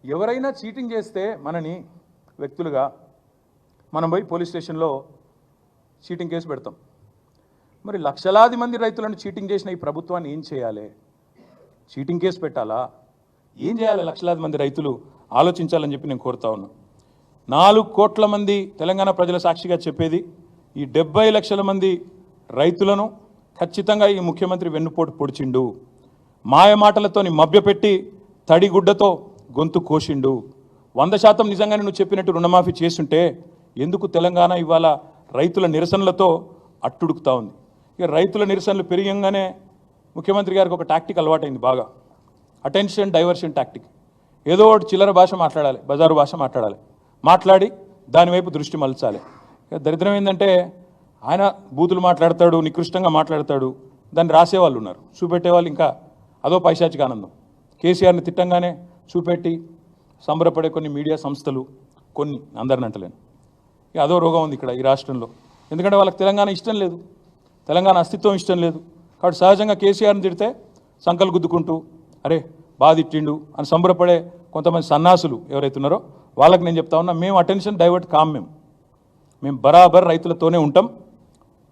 ఎవరైనా చీటింగ్ చేస్తే మనని వ్యక్తులుగా మనం పోయి పోలీస్ స్టేషన్లో చీటింగ్ కేసు పెడతాం. మరి లక్షలాది మంది రైతులను చీటింగ్ చేసిన ఈ ప్రభుత్వాన్ని ఏం చేయాలి? చీటింగ్ కేసు పెట్టాలా? ఏం చేయాలి? లక్షలాది మంది రైతులు ఆలోచించాలని చెప్పి నేను కోరుతా ఉన్నా. 4 కోట్ల మంది తెలంగాణ ప్రజల సాక్షిగా చెప్పేది, ఈ 70 లక్షల మంది రైతులను ఖచ్చితంగా ఈ ముఖ్యమంత్రి వెన్నుపోటు పొడిచిండు, మాయ మాటలతోని మభ్యపెట్టి తడిగుడ్డతో గొంతు కోసిండు. 100% నిజంగానే నువ్వు చెప్పినట్టు రుణమాఫీ చేస్తుంటే ఎందుకు తెలంగాణ ఇవాళ రైతుల నిరసనలతో అట్టుడుకుతా ఉంది? ఇక రైతుల నిరసనలు పెరిగంగానే ముఖ్యమంత్రి గారికి ఒక టాక్టిక్ అలవాటైంది బాగా, అటెన్షన్ డైవర్షన్ టాక్టిక్. ఏదో ఒకటి చిల్లర భాష మాట్లాడాలి, బజారు భాష మాట్లాడాలి, మాట్లాడి దానివైపు దృష్టి మలచాలి. ఇక దరిద్రం ఏంటంటే ఆయన బూతులు మాట్లాడతాడు, నికృష్టంగా మాట్లాడతాడు, దాన్ని రాసేవాళ్ళు ఉన్నారు, చూపెట్టేవాళ్ళు ఇంకా అదో పైశాచిక ఆనందం. కేసీఆర్ని తిట్టంగానే చూపెట్టి సంబరపడే కొన్ని మీడియా సంస్థలు, కొన్ని అందరిని అంటలేను, ఇక అదో రోగం ఉంది ఇక్కడ ఈ రాష్ట్రంలో. ఎందుకంటే వాళ్ళకి తెలంగాణ ఇష్టం లేదు, తెలంగాణ అస్తిత్వం ఇష్టం లేదు. కాబట్టి సహజంగా కేసీఆర్ని తిడితే సంకలు గుద్దుకుంటూ అరే బాగా తిట్టిండు అని సంబరపడే కొంతమంది సన్నాసులు ఎవరైతే ఉన్నారో వాళ్ళకి నేను చెప్తా ఉన్నా, మేము అటెన్షన్ డైవర్ట్ కాం, మేము బరాబర్ రైతులతోనే ఉంటాం.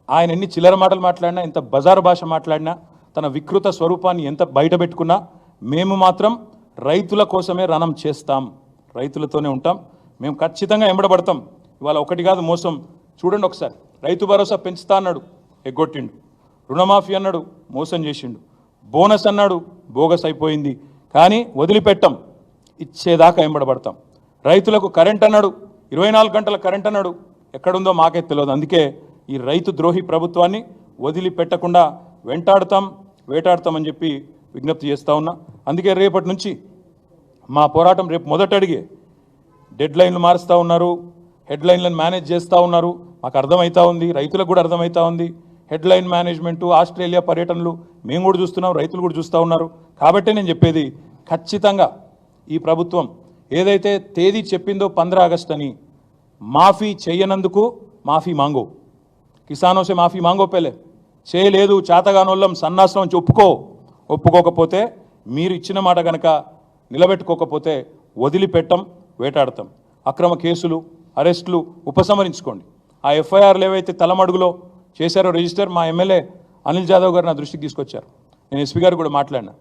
ఆయన ఎన్ని చిల్లర మాటలు మాట్లాడినా, ఎంత బజారు భాష మాట్లాడినా, తన వికృత స్వరూపాన్ని ఎంత బయట పెట్టుకున్నా మేము మాత్రం రైతుల కోసమే రణం చేస్తాం, రైతులతోనే ఉంటాం. మేము ఖచ్చితంగా ఎంబడబడతాం. ఇవాళ ఒకటి కాదు మోసం, చూడండి ఒకసారి. రైతు భరోసా పెంచుతా అన్నాడు, ఎగ్గొట్టిండు. రుణమాఫీ అన్నాడు, మోసం చేసిండు. బోనస్ అన్నాడు, బోగస్ అయిపోయింది. కానీ వదిలిపెట్టం, ఇచ్చేదాకా ఎంబడబడతాం. రైతులకు కరెంట్ అన్నాడు, 24 గంటల కరెంట్ అన్నాడు, ఎక్కడుందో మాకే తెలియదు. అందుకే ఈ రైతు ద్రోహి ప్రభుత్వాన్ని వదిలిపెట్టకుండా వెంటాడుతాం, వేటాడుతామని చెప్పి విజ్ఞప్తి చేస్తూ ఉన్నా. అందుకే రేపటి నుంచి మా పోరాటం రేపు మొదట అడిగే, డెడ్ లైన్లు మారుస్తూ ఉన్నారు, హెడ్లైన్లను మేనేజ్ చేస్తూ ఉన్నారు. మాకు అర్థమవుతా ఉంది, రైతులకు కూడా అర్థమవుతా ఉంది. హెడ్లైన్ మేనేజ్మెంటు, ఆస్ట్రేలియా పర్యటనలు మేము కూడా చూస్తున్నాం, రైతులు కూడా చూస్తూ ఉన్నారు. కాబట్టే నేను చెప్పేది, ఖచ్చితంగా ఈ ప్రభుత్వం ఏదైతే తేదీ చెప్పిందో 15 ఆగస్టు అని, మాఫీ చేయనందుకు మాఫీ మాంగో, కిసానోసే మాఫీ మాంగో పెళ్ళే చేయలేదు, చేతగానోళ్ళం సన్నాసం నుంచి ఒప్పుకోకపోతే, మీరు ఇచ్చిన మాట కనుక నిలబెట్టుకోకపోతే వదిలిపెట్టం, వేటాడతాం. అక్రమ కేసులు, అరెస్టులు ఉపసంహరించుకోండి. ఆ ఎఫ్ఐఆర్లు ఏవైతే తలమడుగులో చేశారో రిజిస్టర్, మా ఎమ్మెల్యే అనిల్ జాదవ్ గారు నా దృష్టికి తీసుకొచ్చారు. నేను ఎస్పీ గారు కూడా మాట్లాడినా,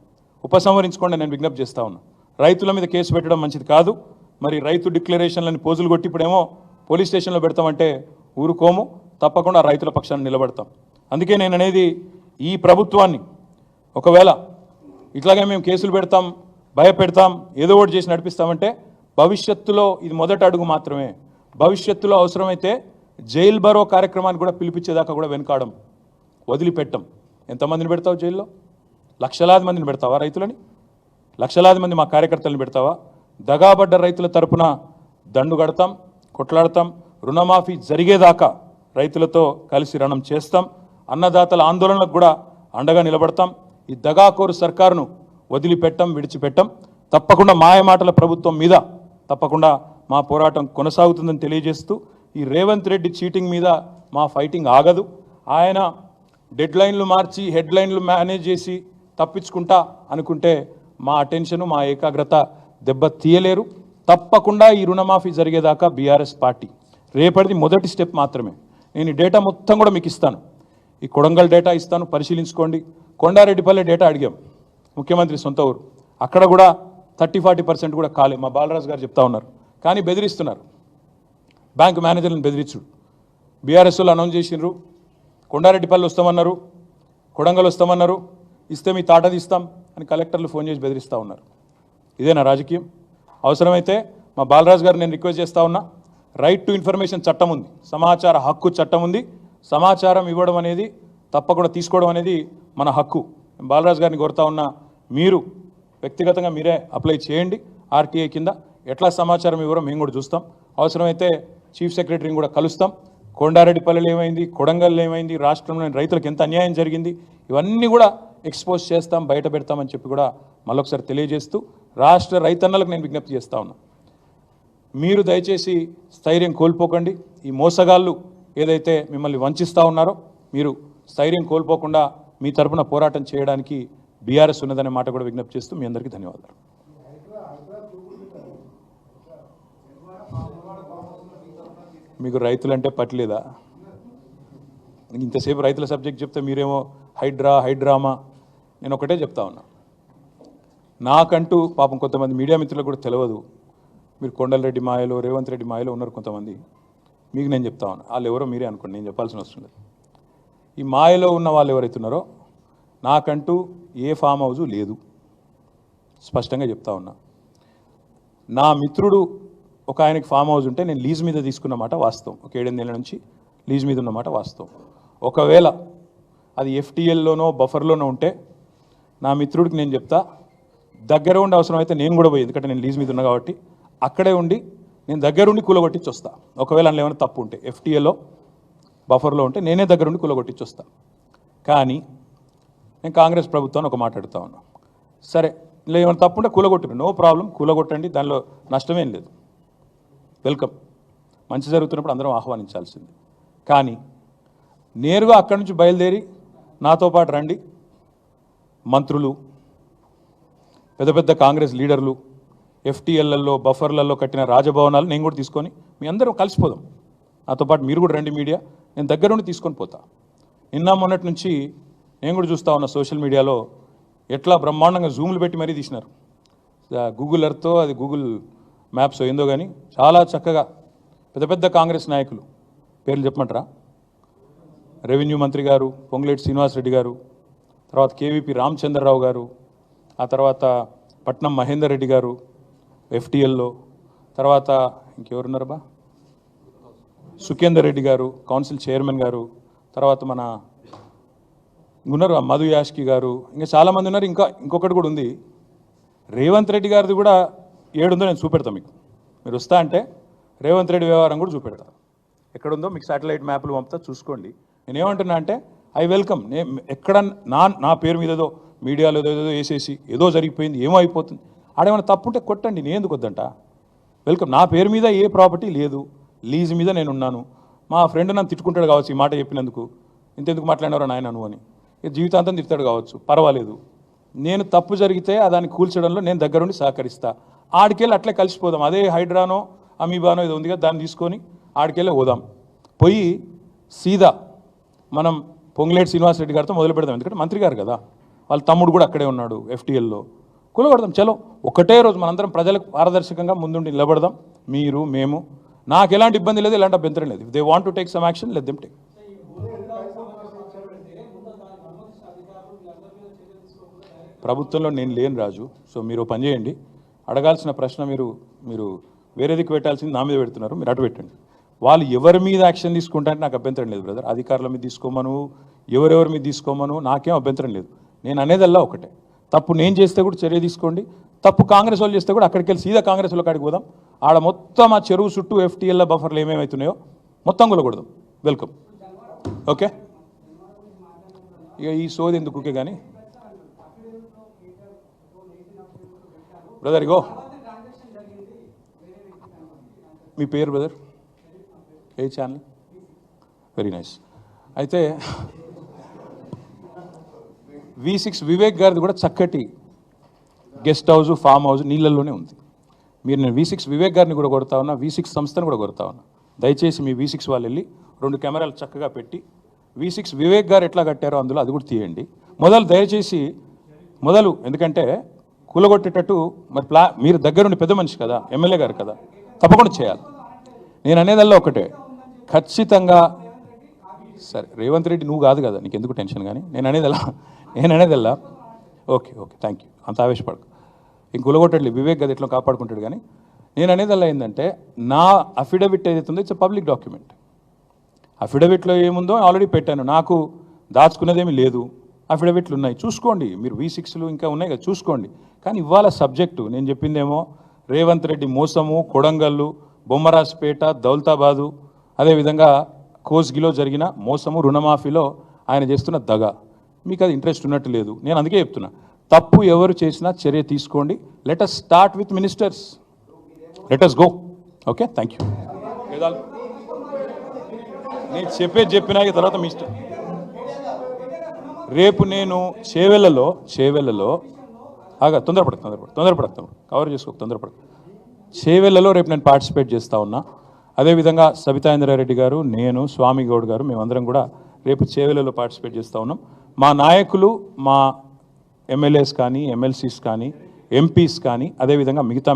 ఉపసంహరించుకోండి నేను విజ్ఞప్తి చేస్తా ఉన్నా. రైతుల మీద కేసు పెట్టడం మంచిది కాదు. మరి రైతు డిక్లరేషన్లని పోజులు కొట్టి ఇప్పుడేమో పోలీస్ స్టేషన్లో పెడతామంటే ఊరుకోము, తప్పకుండా రైతుల పక్షాన్ని నిలబడతాం. అందుకే నేను అనేది ఈ ప్రభుత్వాన్ని ఒకవేళ ఇట్లాగే మేము కేసులు పెడతాం, భయపెడతాం, ఏదో ఒకటి చేసి నడిపిస్తామంటే భవిష్యత్తులో ఇది మొదటి అడుగు మాత్రమే. భవిష్యత్తులో అవసరమైతే జైలు బరో కార్యక్రమాన్ని కూడా పిలిపించేదాకా కూడా వెనుకాడం, వదిలిపెట్టం. ఎంతమందిని పెడతావు జైల్లో? లక్షలాది మందిని పెడతావా? రైతులని లక్షలాది మంది మా కార్యకర్తలను పెడతావా? దగాబడ్డ రైతుల తరపున దండు కడతాం, కొట్లాడతాం. రుణమాఫీ జరిగేదాకా రైతులతో కలిసి రణం చేస్తాం. అన్నదాతల ఆందోళనలకు కూడా అండగా నిలబడతాం. ఈ దగాకోరు సర్కారును వదిలిపెట్టం, విడిచిపెట్టం. తప్పకుండా మాయమాటల ప్రభుత్వం మీద తప్పకుండా మా పోరాటం కొనసాగుతుందని తెలియజేస్తూ, ఈ రేవంత్ రెడ్డి చీటింగ్ మీద మా ఫైటింగ్ ఆగదు. ఆయన డెడ్లైన్లు మార్చి హెడ్లైన్లు మేనేజ్ చేసి తప్పించుకుంటా అనుకుంటే మా అటెన్షను, మా ఏకాగ్రత దెబ్బ తీయలేరు. తప్పకుండా ఈ రుణమాఫీ జరిగేదాకా బీఆర్ఎస్ పార్టీ రేపటిది మొదటి స్టెప్ మాత్రమే. నేను ఈ డేటా మొత్తం కూడా మీకు ఇస్తాను. ఈ కొడంగల్ డేటా ఇస్తాను, పరిశీలించుకోండి. కొండారెడ్డిపల్లె డేటా అడిగాం, ముఖ్యమంత్రి సొంత ఊరు. అక్కడ కూడా 30-40% కూడా కాలే. మా బాలరాజు గారు చెప్తా ఉన్నారు. కానీ బెదిరిస్తున్నారు, బ్యాంకు మేనేజర్లను బెదిరించుడు. బీఆర్ఎస్ వాళ్ళు అనౌన్స్ చేసినారు, కొండారెడ్డిపల్లి వస్తామన్నారు, కొడంగల్ వస్తామన్నారు, ఇస్తే మీ తాట తీస్తాం అని కలెక్టర్లు ఫోన్ చేసి బెదిరిస్తూ ఉన్నారు. ఇదేనా రాజకీయం? అవసరమైతే మా బాలరాజు గారు నేను రిక్వెస్ట్ చేస్తూ ఉన్నా, రైట్ టు ఇన్ఫర్మేషన్ చట్టం ఉంది, సమాచార హక్కు చట్టం ఉంది. సమాచారం ఇవ్వడం అనేది తప్పకుండా తీసుకోవడం అనేది మన హక్కు. బాలరాజు గారిని కోరుతా ఉన్నా, మీరు వ్యక్తిగతంగా మీరే అప్లై చేయండి ఆర్టీఐ కింద. ఎట్లా సమాచారం ఇవ్వరో మేము కూడా చూస్తాం. అవసరమైతే చీఫ్ సెక్రటరీని కూడా కలుస్తాం. కొండారెడ్డిపల్లెలు ఏమైంది, కొడంగల్ ఏమైంది, రాష్ట్రంలోని రైతులకు ఎంత అన్యాయం జరిగింది, ఇవన్నీ కూడా ఎక్స్పోజ్ చేస్తాం, బయట పెడతామని చెప్పి కూడా మళ్ళొకసారి తెలియజేస్తూ, రాష్ట్ర రైతన్నలకు నేను విజ్ఞప్తి చేస్తా ఉన్నా, మీరు దయచేసి స్థైర్యం కోల్పోకండి. ఈ మోసగాళ్ళు ఏదైతే మిమ్మల్ని వంచిస్తూ ఉన్నారో మీరు స్థైర్యం కోల్పోకుండా మీ తరపున పోరాటం చేయడానికి బీఆర్ఎస్ ఉన్నదనే మాట కూడా విజ్ఞప్తి చేస్తూ మీ అందరికీ ధన్యవాదాలు. మీకు రైతులంటే పట్టలేదా? ఇంతసేపు రైతుల సబ్జెక్ట్ చెప్తే మీరేమో హైడ్రామా. నేను ఒకటే చెప్తా ఉన్నా, నాకంటూ పాపం కొంతమంది మీడియా మిత్రులకు కూడా తెలియదు. మీరు కొండలరెడ్డి మాయలో, రేవంత్ రెడ్డి మాయలో ఉన్నారు కొంతమంది. మీకు నేను చెప్తా ఉన్నా, వాళ్ళు ఎవరో మీరే అనుకోండి, నేను చెప్పాల్సిన అవసరం లేదు. ఈ మాయలో ఉన్న వాళ్ళు ఎవరైతున్నారో, నాకంటూ ఏ ఫామ్ హౌజు లేదు, స్పష్టంగా చెప్తా ఉన్నా. నా మిత్రుడు ఒక ఆయనకి ఫామ్ హౌస్ ఉంటే నేను లీజ్ మీద తీసుకున్నమాట వాస్తవం. ఒక 7-8 నెలల నుంచి లీజ్ మీద ఉన్నమాట వాస్తవం. ఒకవేళ అది ఎఫ్టీఎల్లోనో బఫర్లోనో ఉంటే నా మిత్రుడికి నేను చెప్తా, దగ్గర ఉండి అవసరం అయితే నేను కూడా పోయి, ఎందుకంటే నేను లీజ్ మీద ఉన్నా కాబట్టి అక్కడే ఉండి నేను దగ్గరుండి కూలగొట్టించి వస్తా. ఒకవేళ అందులో ఏమైనా తప్పు ఉంటే, ఎఫ్టీఏలో బఫర్లో ఉంటే నేనే దగ్గరుండి కూలగొట్టించి వస్తా. కానీ నేను కాంగ్రెస్ ప్రభుత్వాన్ని ఒక మాట అడుగుతా ఉన్నా, సరే ఇలా ఏమైనా తప్పు ఉంటే కూలగొట్టరు, నో ప్రాబ్లం, కూలగొట్టండి, దానిలో నష్టమేం లేదు, వెల్కమ్. మంచి జరుగుతున్నప్పుడు అందరం ఆహ్వానించాల్సింది. కానీ నేరుగా అక్కడి నుంచి బయలుదేరి నాతో పాటు రండి మంత్రులు, పెద్ద పెద్ద కాంగ్రెస్ లీడర్లు, ఎఫ్టీఎల్లలో బఫర్లలో కట్టిన రాజభవనాలు నేను కూడా తీసుకొని మీ అందరం కలిసిపోదాం. నాతో పాటు మీరు కూడా రండి మీడియా, నేను దగ్గరుండి తీసుకొని పోతా. నిన్న మొన్నటి నుంచి నేను కూడా చూస్తూ ఉన్నా సోషల్ మీడియాలో ఎట్లా బ్రహ్మాండంగా జూమ్లు పెట్టి మరీ తీసినారు. గూగుల్ ఎర్త్తో, అది గూగుల్ మ్యాప్స్ ఏందో కానీ చాలా చక్కగా పెద్ద పెద్ద కాంగ్రెస్ నాయకులు పేర్లు చెప్పమంటారా? రెవెన్యూ మంత్రి గారు పొంగులేటి శ్రీనివాసరెడ్డి గారు, తర్వాత కేవీపీ రామచంద్రరావు గారు, ఆ తర్వాత పట్నం మహేందర్ రెడ్డి గారు ఎఫ్టీఎల్లో, తర్వాత ఇంకెవరున్నారబ్బా, సుఖేందర్ రెడ్డి గారు కౌన్సిల్ చైర్మన్ గారు, తర్వాత మన ఉన్నారు మధు యాష్కి గారు, ఇంకా చాలామంది ఉన్నారు. ఇంకొకటి కూడా ఉంది, రేవంత్ రెడ్డి గారిది కూడా ఏడుందో నేను చూపెడతాను మీకు. మీరు వస్తా అంటే రేవంత్ రెడ్డి వ్యవహారం కూడా చూపెడతా. ఎక్కడుందో మీకు శాటిలైట్ మ్యాప్లు పంపుతా, చూసుకోండి. నేనేమంటున్నా అంటే ఐ వెల్కమ్. ఎక్కడ నా పేరు మీద ఏదో మీడియాలో ఏదో వేసేసి ఏదో జరిగిపోయింది, ఏమో అయిపోతుంది, ఆడేమైనా తప్పుంటే కొట్టండి, నేను ఎందుకు వద్దంట. వెల్కమ్. నా పేరు మీద ఏ ప్రాపర్టీ లేదు, లీజ్ మీద నేను ఉన్నాను. మా ఫ్రెండ్ నన్ను తిట్టుకుంటాడు కావచ్చు ఈ మాట చెప్పినందుకు, ఇంతెందుకు మాట్లాడినారో నాయన నువ్వు అని, జీవితాంతం తిడతాడు కావచ్చు, పర్వాలేదు. నేను తప్పు జరిగితే దాన్ని కూల్చడంలో నేను దగ్గరుండి సహకరిస్తా. ఆడికెళ్ళి అట్లే కలిసిపోదాం. అదే హైడ్రానో అమీబానో ఏదో ఉంది కదా, దాన్ని తీసుకొని ఆడికెళ్ళి పోదాం. పోయి సీదా మనం పొంగులేటి శ్రీనివాసరెడ్డి గారితో మొదలు పెడదాం, ఎందుకంటే మంత్రి గారు కదా, వాళ్ళ తమ్ముడు కూడా అక్కడే ఉన్నాడు ఎఫ్టీఎల్లో. కూలగొడదాం, చలో ఒకటే రోజు మనందరం ప్రజలకు పారదర్శకంగా ముందుండి నిలబడదాం. మీరు మేము, నాకు ఎలాంటి ఇబ్బంది లేదు, ఎలాంటి అభ్యంతరం లేదు. If they want to take some action, let them take. ప్రభుత్వంలో నేను లేను రాజు. సో మీరు పని చేయండి, అడగాల్సిన ప్రశ్న మీరు వేరేదికి పెట్టాల్సింది నా మీద పెడుతున్నారు, మీరు అటు పెట్టండి. వాళ్ళు ఎవరి మీద యాక్షన్ తీసుకుంటారంటే నాకు అభ్యంతరం లేదు బ్రదర్. అధికారుల మీద తీసుకోమను, ఎవరెవరి మీద తీసుకోమను, నాకేం అభ్యంతరం లేదు. నేను అనేదల్లా ఒకటే, తప్పు నేను చేస్తే కూడా చర్య తీసుకోండి, తప్పు కాంగ్రెస్ వాళ్ళు చేస్తే కూడా అక్కడికి వెళ్ళి సీదా కాంగ్రెస్ వాళ్ళ కాడికి పోదాం. ఆడ మొత్తం ఆ చెరువు చుట్టూ ఎఫ్టీఎల్ బఫర్లు ఏమేమవుతున్నాయో మొత్తం కూలగొడదాం. వెల్కమ్. ఓకే, ఇక ఈ సోది ఎందుకు కానీ బ్రదర్. ఇగో మీ పేరు బ్రదర్, ఏ ఛానల్? Very nice. అయితే V6 వివేక్ గారిది కూడా చక్కటి గెస్ట్ హౌస్, ఫామ్ హౌస్ నీళ్ళల్లోనే ఉంది. నేను V6 వివేక్ గారిని కూడా కొడతా ఉన్నా, V6 సంస్థను కూడా కొడతా ఉన్నా. దయచేసి మీ V6 వాళ్ళు వెళ్ళి 2 కెమెరాలు చక్కగా పెట్టి V6 వివేక్ గారు ఎట్లా కట్టారో అందులో అది కూడా తీయండి. దయచేసి ఎందుకంటే కూలగొట్టేటట్టు మరి మీరు దగ్గరుండి పెద్ద మనిషి కదా, ఎమ్మెల్యే గారు కదా, తప్పకుండా చేయాలి. నేను అనేదల్లా ఒకటే, ఖచ్చితంగా. సరే రేవంత్ రెడ్డి నువ్వు కాదు కదా, నీకు ఎందుకు టెన్షన్. కానీ నేను అనేదల్లా ఓకే థ్యాంక్ యూ, అంత ఆవేశపడకు. ఇంక కూలగొట్టట్లేదు, వివేక్ గది ఎట్లా కాపాడుకుంటాడు. కానీ నేను అనేదల్లా ఏంటంటే, నా అఫిడవిట్ ఏదైతే ఉందో ఇట్స్ పబ్లిక్ డాక్యుమెంట్. అఫిడవిట్లో ఏముందో ఆల్రెడీ పెట్టాను, నాకు దాచుకునేదేమీ లేదు. అఫిడవిట్లు ఉన్నాయి, చూసుకోండి. మీరు V6లు ఇంకా ఉన్నాయి కదా, చూసుకోండి. కానీ ఇవాళ సబ్జెక్టు నేను చెప్పిందేమో రేవంత్ రెడ్డి మోసము, కొడంగల్లు, బొమ్మరాజ్పేట, దౌలతాబాదు, అదేవిధంగా కోస్గిలో జరిగిన మోసము, రుణమాఫీలో ఆయన చేస్తున్న దగ. మీకు అది ఇంట్రెస్ట్ ఉన్నట్టు లేదు. నేను అందుకే చెప్తున్నా, తప్పు ఎవరు చేసినా చర్య తీసుకోండి. Let us start with ministers, let us go. Okay, thank you. నేను చెప్పినా తర్వాత మీ ఇష్టం. రేపు నేను చేవెళ్ళలో తొందరపడకు, కవర్ చేసుకోకు, తొందరపడకు. చేవెళ్ళలో రేపు నేను పార్టిసిపేట్ చేస్తూ ఉన్నా. అదేవిధంగా సబితా ఇంద్రారెడ్డి గారు, నేను, స్వామి గౌడ్ గారు, మేమందరం కూడా రేపు చేవెళ్ళలో పార్టిసిపేట్ చేస్తూ ఉన్నాం. మా నాయకులు, మా ఎమ్మెల్యేస్ కానీ, ఎమ్మెల్సీస్ కానీ, ఎంపీస్ కానీ, అదేవిధంగా మిగతా